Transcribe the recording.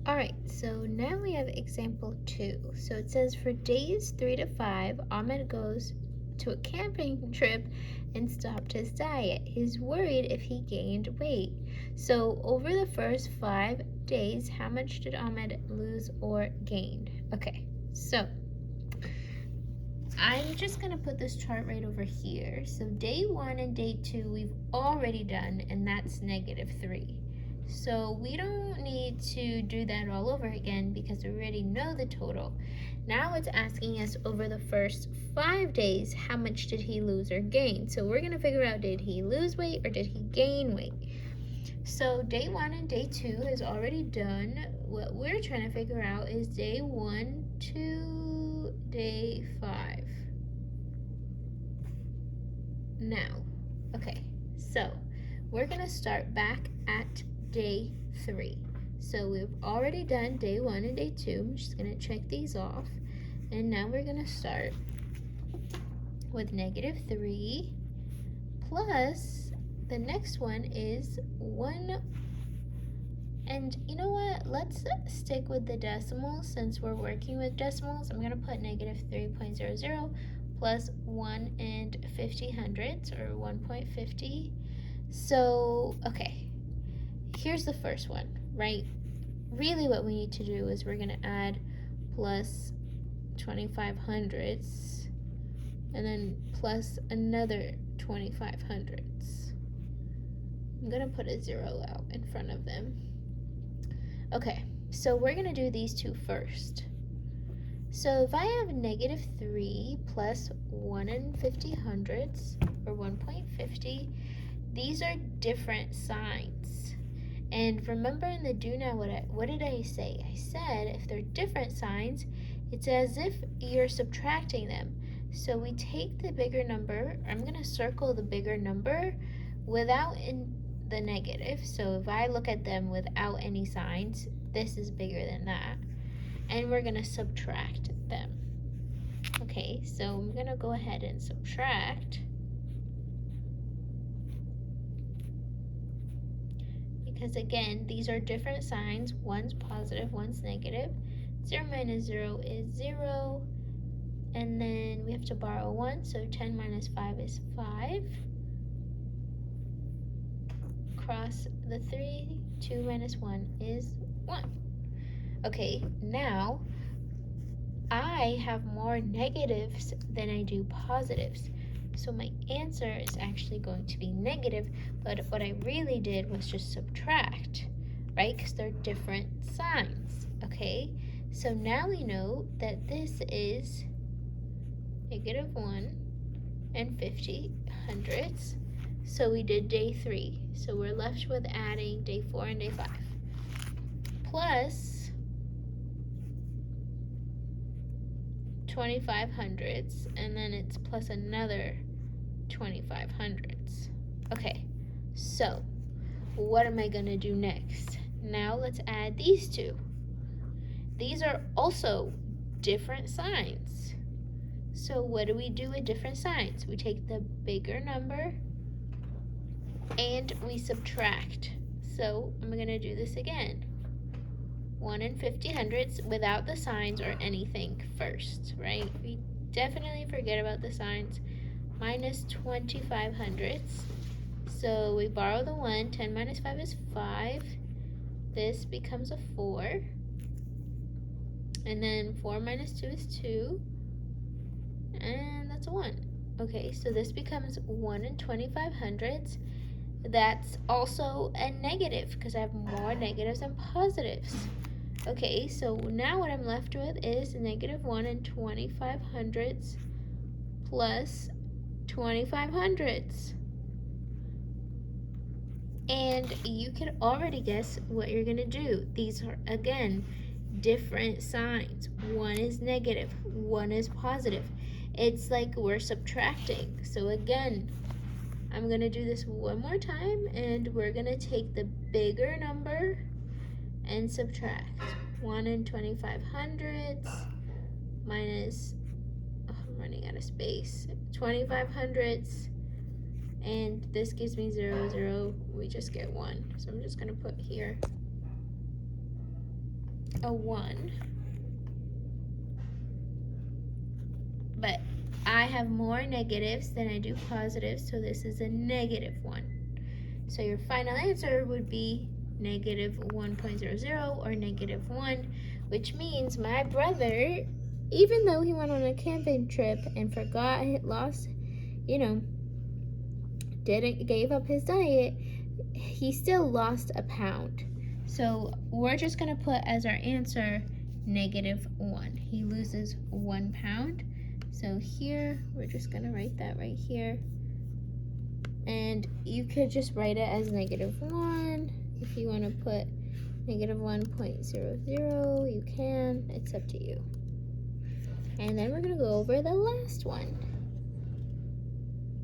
All right, so now we have example 2. So it says for days 3 to 5, Ahmed goes to a camping trip and stopped his diet. He's worried if he gained weight. So over the first 5 days, how much did Ahmed lose or gain? Okay, so I'm just going to put this chart right over here. So day 1 and day 2 we've already done, and that's -3. So we don't need to do that all over again because we already know the total. Now it's asking us over the first 5 days, how much did he lose or gain? So we're going to figure out, did he lose weight or did he gain weight? So day 1 and day 2 is already done. What we're trying to figure out is day 1 to day 5. Now, okay, so we're going to start back at day 3. So we've already done day 1 and day 2. I'm just going to check these off. And now we're going to start with -3 plus the next one is 1. And you know what? Let's stick with the decimals since we're working with decimals. I'm going to put -3.00 plus 1 and 50 hundredths, or 1.50. So, okay, here's the first one, right? Really what we need to do is we're going to add plus 25 hundredths and then plus another 25 hundredths. I'm going to put a 0 out in front of them. Okay, so we're going to do these two first. So if I have -3 plus 1 and 50 hundredths, or 1.50, these are different signs. And remember in the do now, what did I say? I said if they're different signs, it's as if you're subtracting them. So we take the bigger number. I'm going to circle the bigger number without the negative. So if I look at them without any signs, this is bigger than that. And we're going to subtract them. Okay, so I'm going to go ahead and subtract. Because again, these are different signs. One's positive, one's negative. 0 minus 0 is 0. And then we have to borrow 1, so 10 minus 5 is 5. Cross the 3, 2 minus 1 is 1. Okay, now I have more negatives than I do positives. So my answer is actually going to be negative, but what I really did was just subtract, right? Because they're different signs, okay? So now we know that this is -1 and 50 hundredths. So we did day 3. So we're left with adding day 4 and day 5. Plus 25 hundredths, and then it's plus another 25 hundredths. Okay, so what am I going to do next? Now let's add these two. These are also different signs. So what do we do with different signs? We take the bigger number and we subtract. So I'm going to do this again. 1 and 50 hundredths without the signs or anything first, right? We definitely forget about the signs. Minus 25 hundredths. So we borrow the 1. 10 minus 5 is 5. This becomes a 4. And then 4 minus 2 is 2. And that's a 1. Okay, so this becomes 1 and 25 hundredths. That's also a negative because I have more negatives than positives. Okay, so now what I'm left with is -1 and 25 hundredths plus 25 hundredths. And you can already guess what you're going to do. These are, again, different signs. One is negative, one is positive. It's like we're subtracting. So again, I'm going to do this one more time, and we're going to take the bigger number and subtract. 1 and 25 hundredths minus, I'm running out of space, 25 hundredths, and this gives me 0, 0. We just get 1. So I'm just going to put here a 1. But I have more negatives than I do positives, so this is a -1. So your final answer would be -1.00 or -1, which means my brother, even though he went on a camping trip and forgot, lost, gave up his diet, he still lost a pound. So we're just going to put as our answer -1. He loses 1 pound. So here, we're just going to write that right here. And you could just write it as -1. If you want to put -1.00, you can. It's up to you. And then we're going to go over the last one.